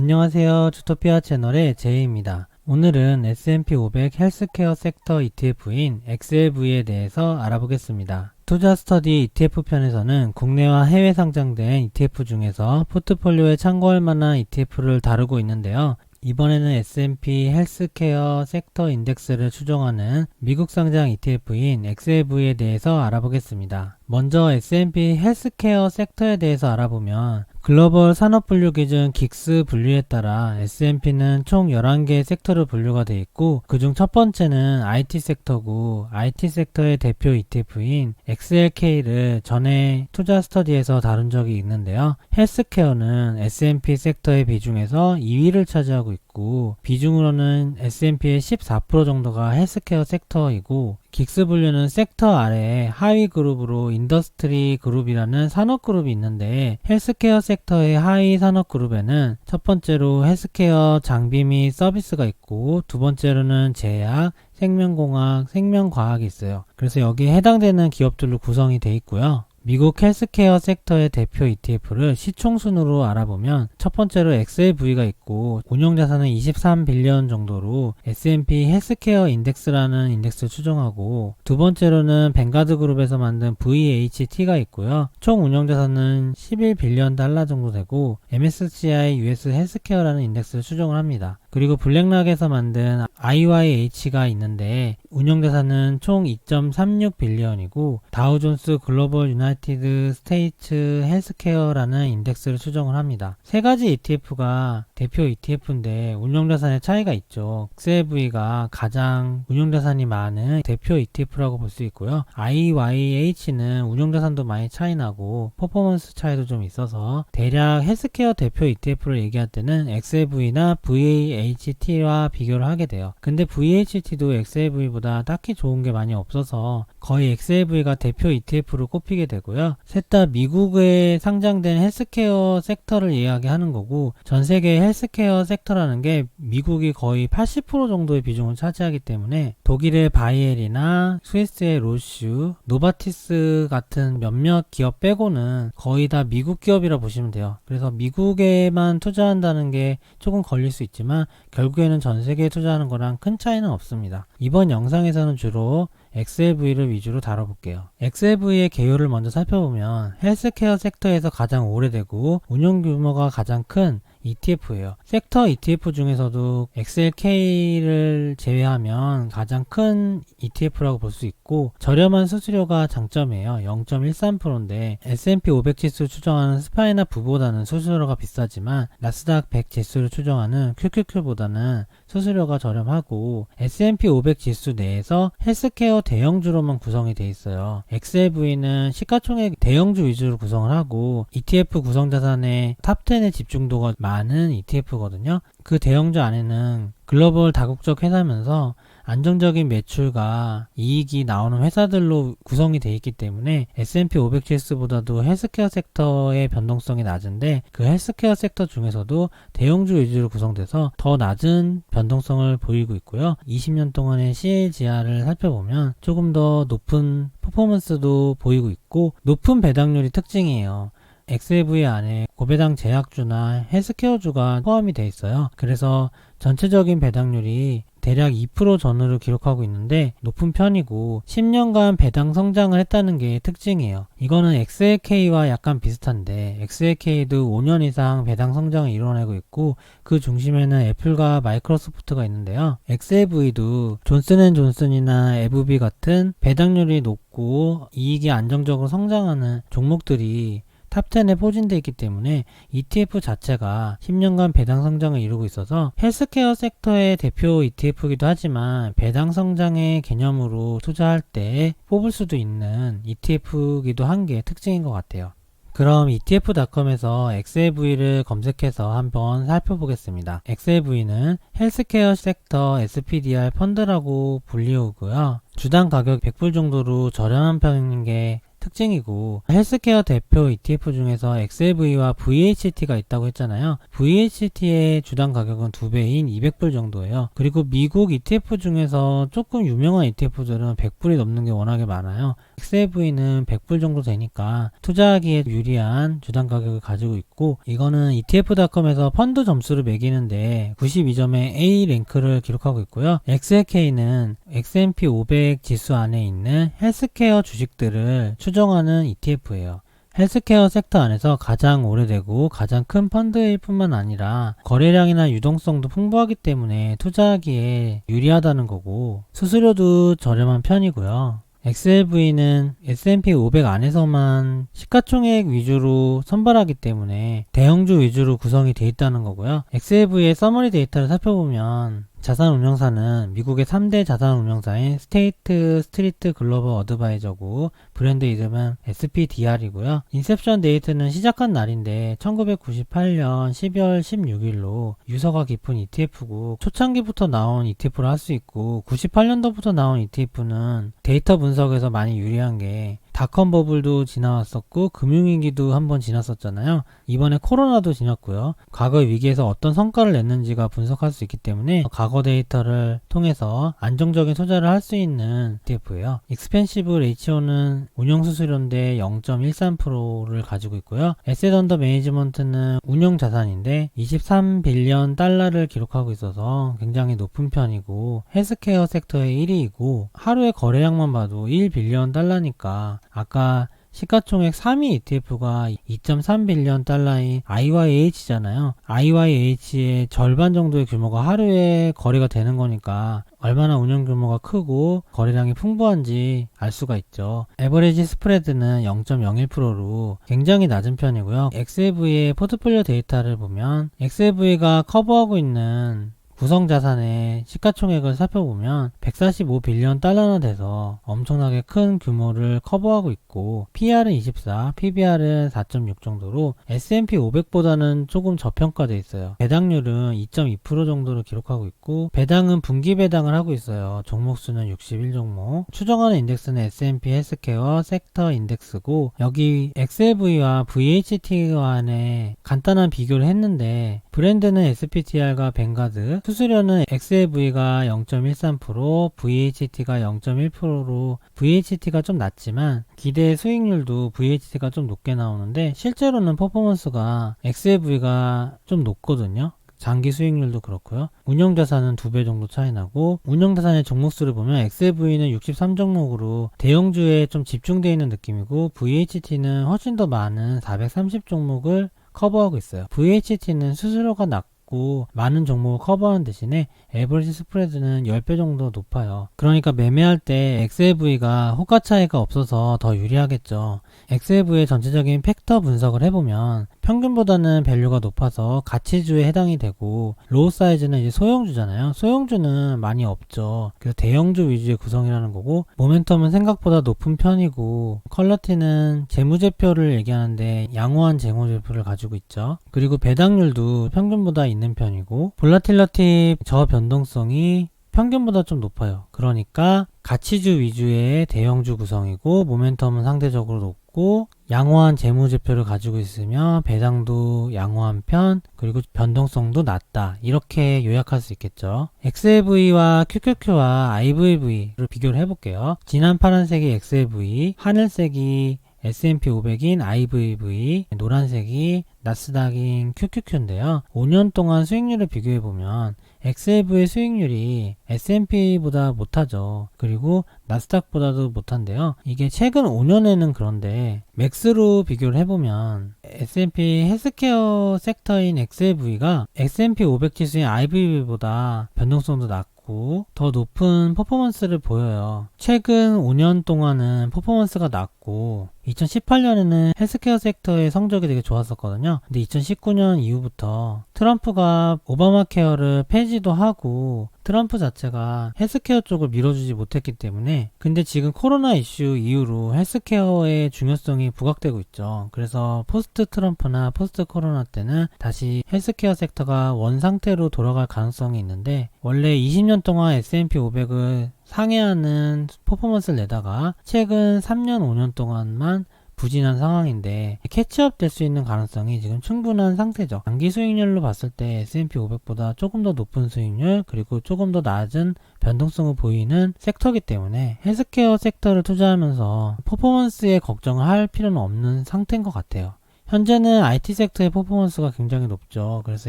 안녕하세요. 주토피아 채널의 제이입니다. 오늘은 S&P 500 헬스케어 섹터 ETF인 XLV에 대해서 알아보겠습니다. 투자 스터디 ETF 편에서는 국내와 해외 상장된 ETF 중에서 포트폴리오에 참고할 만한 ETF를 다루고 있는데요. 이번에는 S&P 헬스케어 섹터 인덱스를 추종하는 미국 상장 ETF인 XLV에 대해서 알아보겠습니다. 먼저 S&P 헬스케어 섹터에 대해서 알아보면 글로벌 산업 분류 기준 긱스 분류에 따라 S&P는 총 11개의 섹터로 분류가 되어 있고, 그중 첫 번째는 IT 섹터고, IT 섹터의 대표 ETF인 XLK를 전에 투자 스터디에서 다룬 적이 있는데요. 헬스케어는 S&P 섹터의 비중에서 2위를 차지하고 있고, 비중으로는 S&P의 14% 정도가 헬스케어 섹터이고, 긱스 분류는 섹터 아래에 하위 그룹으로 인더스트리 그룹이라는 산업 그룹이 있는데, 헬스케어 섹터의 하위 산업 그룹에는 첫 번째로 헬스케어 장비 및 서비스가 있고, 두 번째로는 제약, 생명공학, 생명과학이 있어요. 그래서 여기에 해당되는 기업들로 구성이 되어 있고요. 미국 헬스케어 섹터의 대표 ETF를 시총순으로 알아보면 첫 번째로 XLV가 있고, 운용자산은 23빌리언 정도로 S&P 헬스케어 인덱스라는 인덱스를 추종하고, 두 번째로는 뱅가드 그룹에서 만든 VHT가 있고요. 총 운용자산은 11빌리언 달러 정도 되고, MSCI US 헬스케어라는 인덱스를 추종을 합니다. 그리고 블랙락에서 만든 IYH가 있는데 운용자산은 총 2.36빌리언이고, 다우존스 글로벌 유나이티드 스테이츠 헬스케어라는 인덱스를 추정을 합니다. 세 가지 ETF가 대표 ETF인데 운용자산의 차이가 있죠. XLV가 가장 운용자산이 많은 대표 ETF라고 볼 수 있고요. IYH는 운용자산도 많이 차이 나고 퍼포먼스 차이도 좀 있어서 대략 헬스케어 대표 ETF를 얘기할 때는 XLV나 VHT와 비교를 하게 돼요. 근데 VHT도 XLV보다 딱히 좋은 게 많이 없어서 거의 XLV가 대표 ETF로 꼽히게 되고요. 셋 다 미국에 상장된 헬스케어 섹터를 이야기하는 거고, 전 세계 헬스케어 섹터라는 게 미국이 거의 80% 정도의 비중을 차지하기 때문에 독일의 바이엘이나 스위스의 로슈, 노바티스 같은 몇몇 기업 빼고는 거의 다 미국 기업이라 보시면 돼요. 그래서 미국에만 투자한다는 게 조금 걸릴 수 있지만 결국에는 전 세계에 투자하는 거랑 큰 차이는 없습니다. 이번 영상에서는 주로 XLV를 위주로 다뤄볼게요. XLV의 개요를 먼저 살펴보면 헬스케어 섹터에서 가장 오래되고 운용 규모가 가장 큰 ETF예요. 섹터 ETF 중에서도 XLK를 제외하면 가장 큰 ETF라고 볼 수 있고, 저렴한 수수료가 장점이에요. 0.13%인데 S&P 500 지수 추정하는 스파이나 부보다는 수수료가 비싸지만 나스닥 100 지수를 추정하는 QQQ보다는 수수료가 저렴하고, S&P 500 지수 내에서 헬스케어 대형주로만 구성이 되어 있어요. XLV는 시가총액 대형주 위주로 구성을 하고 ETF 구성자산의 탑10의 집중도가 많은 ETF거든요. 그 대형주 안에는 글로벌 다국적 회사면서 안정적인 매출과 이익이 나오는 회사들로 구성이 되어 있기 때문에 S&P 500 GS보다도 헬스케어 섹터의 변동성이 낮은데, 그 헬스케어 섹터 중에서도 대형주 위주로 구성돼서 더 낮은 변동성을 보이고 있고요. 20년 동안의 CAGR을 살펴보면 조금 더 높은 퍼포먼스도 보이고 있고, 높은 배당률이 특징이에요. XLV 안에 고배당 제약주나 헬스케어주가 포함이 되어 있어요. 그래서 전체적인 배당률이 대략 2% 전후를 기록하고 있는데 높은 편이고, 10년간 배당 성장을 했다는 게 특징이에요. 이거는 XLK와 약간 비슷한데 XLK도 5년 이상 배당 성장을 이뤄내고 있고, 그 중심에는 애플과 마이크로소프트가 있는데요. XLV도 존슨앤존슨이나 FB 같은 배당률이 높고 이익이 안정적으로 성장하는 종목들이 탑10에 포진되어 있기 때문에 ETF 자체가 10년간 배당 성장을 이루고 있어서 헬스케어 섹터의 대표 ETF이기도 하지만 배당 성장의 개념으로 투자할 때 뽑을 수도 있는 ETF이기도 한 게 특징인 것 같아요. 그럼 etf닷컴에서 XLV를 검색해서 한번 살펴보겠습니다. XLV는 헬스케어 섹터 SPDR 펀드라고 불리우고요. 주당 가격 100불 정도로 저렴한 편인 게 특징이고, 헬스케어 대표 ETF 중에서 XLV와 VHT가 있다고 했잖아요. VHT의 주당 가격은 2배인 200불 정도예요. 그리고 미국 ETF 중에서 조금 유명한 ETF들은 100불이 넘는 게 워낙에 많아요. XLV는 100불 정도 되니까 투자하기에 유리한 주당 가격을 가지고 있고, 이거는 ETF.com에서 펀드 점수를 매기는데 92점의 A 랭크를 기록하고 있고요. XLK는 S&P 500 지수 안에 있는 헬스케어 주식들을 추정하는 ETF예요. 헬스케어 섹터 안에서 가장 오래되고 가장 큰 펀드일 뿐만 아니라 거래량이나 유동성도 풍부하기 때문에 투자하기에 유리하다는 거고, 수수료도 저렴한 편이고요. XLV는 S&P 500 안에서만 시가총액 위주로 선발하기 때문에 대형주 위주로 구성이 되어 있다는 거고요. XLV의 서머리 데이터를 살펴보면 자산운용사는 미국의 3대 자산운용사인 스테이트 스트리트 글로벌 어드바이저고, 브랜드 이름은 SPDR이고요. 인셉션 데이트는 시작한 날인데 1998년 12월 16일로 유서가 깊은 ETF고, 초창기부터 나온 ETF를 할 수 있고, 98년도부터 나온 ETF는 데이터 분석에서 많이 유리한 게 닷컴 버블도 지나왔었고 금융위기도 한번 지났었잖아요. 이번에 코로나도 지났고요. 과거의 위기에서 어떤 성과를 냈는지가 분석할 수 있기 때문에 과거 데이터를 통해서 안정적인 투자를 할 수 있는 ETF예요. 익스펜시브 레이치오는 운용수수료인데 0.13%를 가지고 있고요. 에셋 언더 매니지먼트는 운용자산인데 23빌리언 달러를 기록하고 있어서 굉장히 높은 편이고, 헬스케어 섹터의 1위이고 하루의 거래량만 봐도 1빌리언 달러니까 아까 시가총액 3위 ETF가 2.3빌리언 달러인 IYH잖아요. IYH의 절반 정도의 규모가 하루에 거래가 되는 거니까 얼마나 운영 규모가 크고 거래량이 풍부한지 알 수가 있죠. 에버리지 스프레드는 0.01%로 굉장히 낮은 편이고요. XLV의 포트폴리오 데이터를 보면 XLV가 커버하고 있는 구성자산의 시가총액을 살펴보면 145빌리언 달러나 돼서 엄청나게 큰 규모를 커버하고 있고, PR은 24, PBR은 4.6 정도로 S&P 500보다는 조금 저평가되어 있어요. 배당률은 2.2% 정도를 기록하고 있고, 배당은 분기 배당을 하고 있어요. 종목수는 61종목. 추정하는 인덱스는 S&P 헬스케어 섹터 인덱스고, 여기 XLV와 VHT 간의 간단한 비교를 했는데 브랜드는 SPDR과 뱅가드, 수수료는 XLV가 0.13%, VHT가 0.1%로 VHT가 좀 낮지만 기대 수익률도 VHT가 좀 높게 나오는데 실제로는 퍼포먼스가 XLV가 좀 높거든요. 장기 수익률도 그렇고요. 운영자산은 2배 정도 차이 나고, 운영자산의 종목수를 보면 XLV는 63종목으로 대형주에 좀 집중되어 있는 느낌이고, VHT는 훨씬 더 많은 430종목을 커버하고 있어요. VHT는 수수료가 낮고 많은 종목을 커버하는 대신에 에버리지 스프레드는 10배 정도 높아요. 그러니까 매매할 때 XLV가 호가 차이가 없어서 더 유리하겠죠. XLV의 전체적인 팩터 분석을 해보면 평균보다는 밸류가 높아서 가치주에 해당이 되고, 로우 사이즈는 이제 소형주잖아요. 소형주는 많이 없죠. 그래서 대형주 위주의 구성이라는 거고, 모멘텀은 생각보다 높은 편이고, 퀄러티는 재무제표를 얘기하는데 양호한 재무제표를 가지고 있죠. 그리고 배당률도 평균보다 있는 편이고, 볼라틸러티 저변동성이 평균보다 좀 높아요. 그러니까 가치주 위주의 대형주 구성이고, 모멘텀은 상대적으로 높고, 양호한 재무제표를 가지고 있으며 배당도 양호한 편, 그리고 변동성도 낮다, 이렇게 요약할 수 있겠죠. XLV와 QQQ와 IVV를 비교를 해볼게요. 진한 파란색이 XLV, 하늘색이 S&P 500인 IVV, 노란색이 나스닥인 QQQ인데요. 5년 동안 수익률을 비교해보면 XLV의 수익률이 S&P보다 못하죠. 그리고 나스닥보다도 못한데요. 이게 최근 5년에는 그런데 맥스로 비교를 해보면 S&P 헬스케어 섹터인 XLV가 S&P 500 지수인 IVV보다 변동성도 낮고 더 높은 퍼포먼스를 보여요. 최근 5년 동안은 퍼포먼스가 낮고 2018년에는 헬스케어 섹터의 성적이 되게 좋았었거든요. 근데 2019년 이후부터 트럼프가 오바마 케어를 폐지도 하고 트럼프 자체가 헬스케어 쪽을 밀어주지 못했기 때문에, 근데 지금 코로나 이슈 이후로 헬스케어의 중요성이 부각되고 있죠. 그래서 포스트 트럼프나 포스트 코로나 때는 다시 헬스케어 섹터가 원상태로 돌아갈 가능성이 있는데, 원래 20년 동안 S&P 500을 상회하는 퍼포먼스를 내다가 최근 3년 5년 동안만 부진한 상황인데 캐치업 될 수 있는 가능성이 지금 충분한 상태죠. 장기 수익률로 봤을 때 S&P 500보다 조금 더 높은 수익률 그리고 조금 더 낮은 변동성을 보이는 섹터이기 때문에 헬스케어 섹터를 투자하면서 퍼포먼스에 걱정을 할 필요는 없는 상태인 것 같아요. 현재는 IT 섹터의 퍼포먼스가 굉장히 높죠. 그래서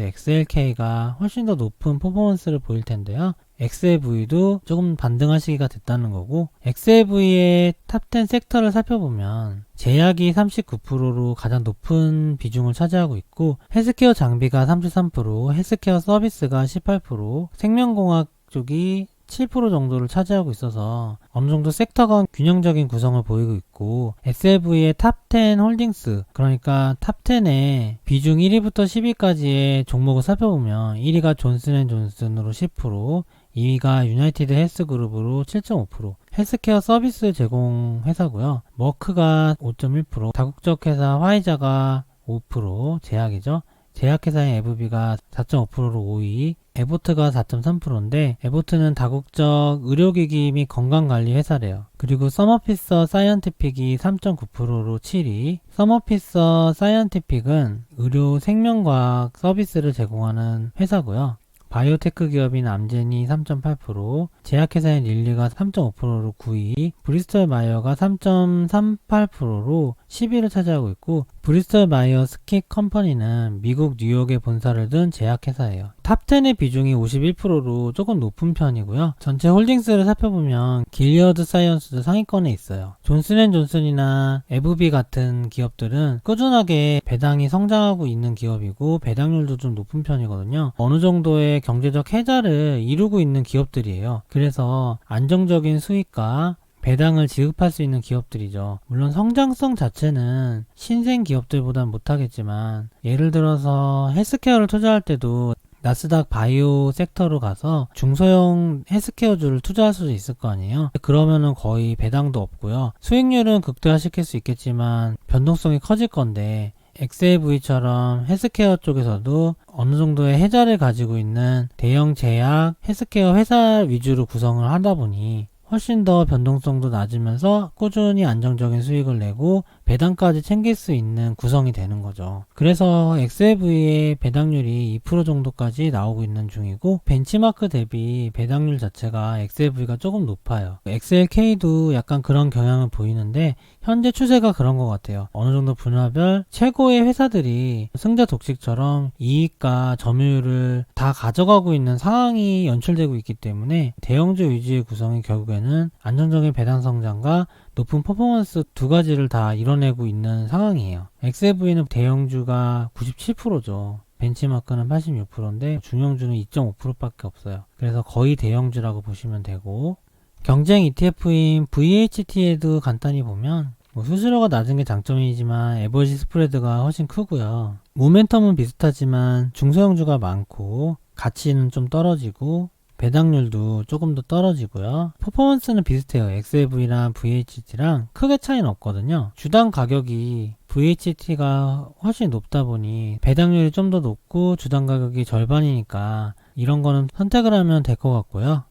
XLK가 훨씬 더 높은 퍼포먼스를 보일 텐데요. XLV도 조금 반등할 시기가 됐다는 거고, XLV의 탑10 섹터를 살펴보면 제약이 39%로 가장 높은 비중을 차지하고 있고, 헬스케어 장비가 33%, 헬스케어 서비스가 18%, 생명공학 쪽이 7% 정도를 차지하고 있어서 어느 정도 섹터가 균형적인 구성을 보이고 있고, SLV의 탑10 홀딩스, 그러니까 탑10의 비중 1위부터 10위까지의 종목을 살펴보면 1위가 존슨앤존슨으로 10%, 2위가 유나이티드 헬스그룹으로 7.5%, 헬스케어 서비스 제공 회사고요. 머크가 5.1%, 다국적 회사 화이자가 5%, 제약이죠. 제약회사인 에브비가 4.5%로 5위, 에보트가 4.3%인데 에보트는 다국적 의료기기 및 건강관리 회사래요. 그리고 서머피서 사이언티픽이 3.9%로 7위, 서머피서 사이언티픽은 의료 생명과학 서비스를 제공하는 회사고요. 바이오테크 기업인 암젠이 3.8%, 제약회사인 릴리가 3.5%로 9위, 브리스톨 마이어가 3.38%로 10위를 차지하고 있고, 브리스톨 마이어 스킥 컴퍼니는 미국 뉴욕에 본사를 둔 제약회사예요. 탑10의 비중이 51%로 조금 높은 편이고요. 전체 홀딩스를 살펴보면 길리어드 사이언스도 상위권에 있어요. 존슨앤존슨이나 에브비 같은 기업들은 꾸준하게 배당이 성장하고 있는 기업이고 배당률도 좀 높은 편이거든요. 어느 정도의 경제적 해자를 이루고 있는 기업들이에요. 그래서 안정적인 수익과 배당을 지급할 수 있는 기업들이죠. 물론 성장성 자체는 신생 기업들보단 못하겠지만, 예를 들어서 헬스케어를 투자할 때도 나스닥 바이오 섹터로 가서 중소형 헬스케어주를 투자할 수도 있을 거 아니에요. 그러면은 거의 배당도 없고요. 수익률은 극대화시킬 수 있겠지만 변동성이 커질 건데, XLV처럼 헬스케어 쪽에서도 어느 정도의 해자를 가지고 있는 대형 제약 헬스케어 회사 위주로 구성을 하다 보니 훨씬 더 변동성도 낮으면서 꾸준히 안정적인 수익을 내고 배당까지 챙길 수 있는 구성이 되는 거죠. 그래서 XLV의 배당률이 2% 정도까지 나오고 있는 중이고, 벤치마크 대비 배당률 자체가 XLV가 조금 높아요. XLK도 약간 그런 경향을 보이는데 현재 추세가 그런 것 같아요. 어느 정도 분야별 최고의 회사들이 승자 독식처럼 이익과 점유율을 다 가져가고 있는 상황이 연출되고 있기 때문에 대형주 위주의 구성이 결국에는 안정적인 배당 성장과 높은 퍼포먼스 두 가지를 다 이뤄내고 있는 상황이에요. XLV는 대형주가 97%죠. 벤치마크는 86%인데 중형주는 2.5%밖에 없어요. 그래서 거의 대형주라고 보시면 되고, 경쟁 ETF인 VHT에도 간단히 보면 수수료가 낮은 게 장점이지만 에버지 스프레드가 훨씬 크고요. 모멘텀은 비슷하지만 중소형주가 많고 가치는 좀 떨어지고 배당률도 조금 더 떨어지고요. 퍼포먼스는 비슷해요. XLV랑 VHT랑 크게 차이는 없거든요. 주당 가격이 VHT가 훨씬 높다 보니 배당률이 좀 더 높고 주당 가격이 절반이니까 이런 거는 선택을 하면 될 것 같고요.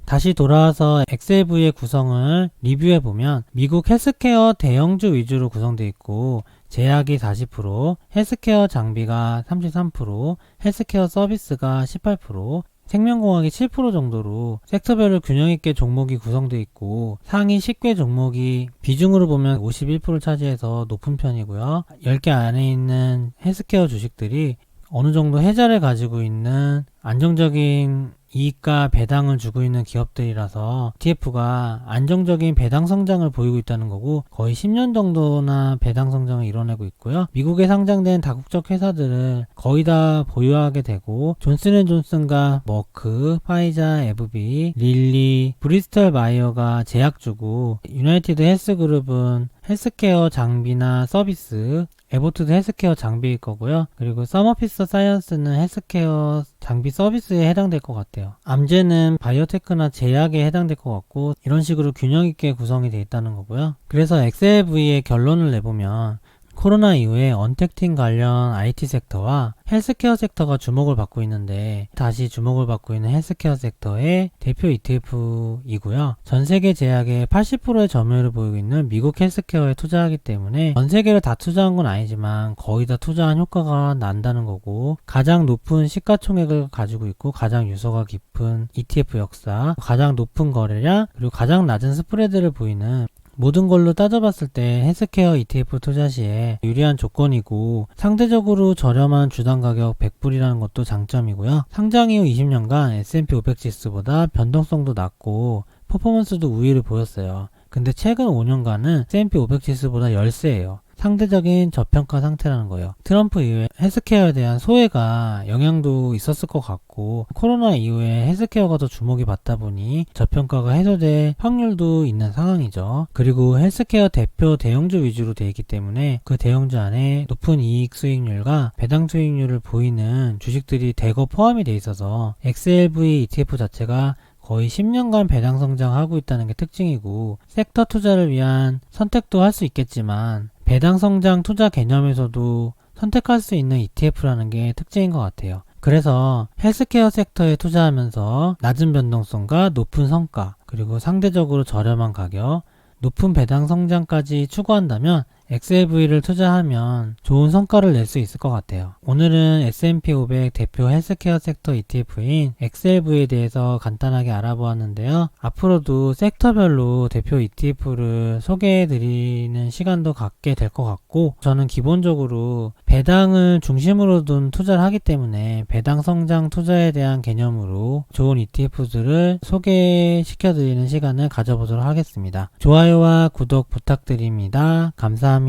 다시 돌아와서 XLV의 구성을 리뷰해보면 미국 헬스케어 대형주 위주로 구성되어 있고, 제약이 40%, 헬스케어 장비가 33%, 헬스케어 서비스가 18%, 생명공학이 7% 정도로 섹터별로 균형있게 종목이 구성되어 있고, 상위 10개 종목이 비중으로 보면 51%를 차지해서 높은 편이고요. 10개 안에 있는 헬스케어 주식들이 어느 정도 해자를 가지고 있는 안정적인 이익과 배당을 주고 있는 기업들이라서 ETF가 안정적인 배당 성장을 보이고 있다는 거고, 거의 10년 정도나 배당 성장을 이뤄내고 있고요. 미국에 상장된 다국적 회사들을 거의 다 보유하게 되고, 존슨앤존슨과 머크, 파이자, 에브비, 릴리, 브리스톨 마이어가 제약주고, 유나이티드 헬스그룹은 헬스케어 장비나 서비스, 에보트도 헬스케어 장비일 거고요. 그리고 서머피서 사이언스는 헬스케어 장비 서비스에 해당될 것 같아요. 암젠은 바이오테크나 제약에 해당될 것 같고, 이런 식으로 균형 있게 구성이 되어 있다는 거고요. 그래서 XLV의 결론을 내보면 코로나 이후에 언택팅 관련 IT 섹터와 헬스케어 섹터가 주목을 받고 있는데, 다시 주목을 받고 있는 헬스케어 섹터의 대표 ETF이고요. 전 세계 제약의 80%의 점유율을 보이고 있는 미국 헬스케어에 투자하기 때문에 전 세계를 다 투자한 건 아니지만 거의 다 투자한 효과가 난다는 거고, 가장 높은 시가총액을 가지고 있고 가장 유서가 깊은 ETF 역사, 가장 높은 거래량, 그리고 가장 낮은 스프레드를 보이는 모든 걸로 따져봤을 때 헬스케어 ETF 투자 시에 유리한 조건이고, 상대적으로 저렴한 주당 가격 100불이라는 것도 장점이고요. 상장 이후 20년간 S&P 500 지수보다 변동성도 낮고 퍼포먼스도 우위를 보였어요. 근데 최근 5년간은 S&P 500 지수보다 열세예요. 상대적인 저평가 상태라는 거예요. 트럼프 이후에 헬스케어에 대한 소외가 영향도 있었을 것 같고, 코로나 이후에 헬스케어가 더 주목이 받다 보니 저평가가 해소될 확률도 있는 상황이죠. 그리고 헬스케어 대표 대형주 위주로 되어 있기 때문에 그 대형주 안에 높은 이익 수익률과 배당 수익률을 보이는 주식들이 대거 포함이 되어 있어서 XLV ETF 자체가 거의 10년간 배당 성장하고 있다는 게 특징이고, 섹터 투자를 위한 선택도 할 수 있겠지만 배당 성장 투자 개념에서도 선택할 수 있는 ETF라는 게 특징인 것 같아요. 그래서 헬스케어 섹터에 투자하면서 낮은 변동성과 높은 성과, 그리고 상대적으로 저렴한 가격, 높은 배당 성장까지 추구한다면 XLV를 투자하면 좋은 성과를 낼 수 있을 것 같아요. 오늘은 S&P 500 대표 헬스케어 섹터 ETF인 XLV에 대해서 간단하게 알아보았는데요. 앞으로도 섹터별로 대표 ETF를 소개해드리는 시간도 갖게 될 것 같고, 저는 기본적으로 배당을 중심으로 둔 투자를 하기 때문에 배당 성장 투자에 대한 개념으로 좋은 ETF들을 소개시켜드리는 시간을 가져보도록 하겠습니다. 좋아요와 구독 부탁드립니다. 감사합니다.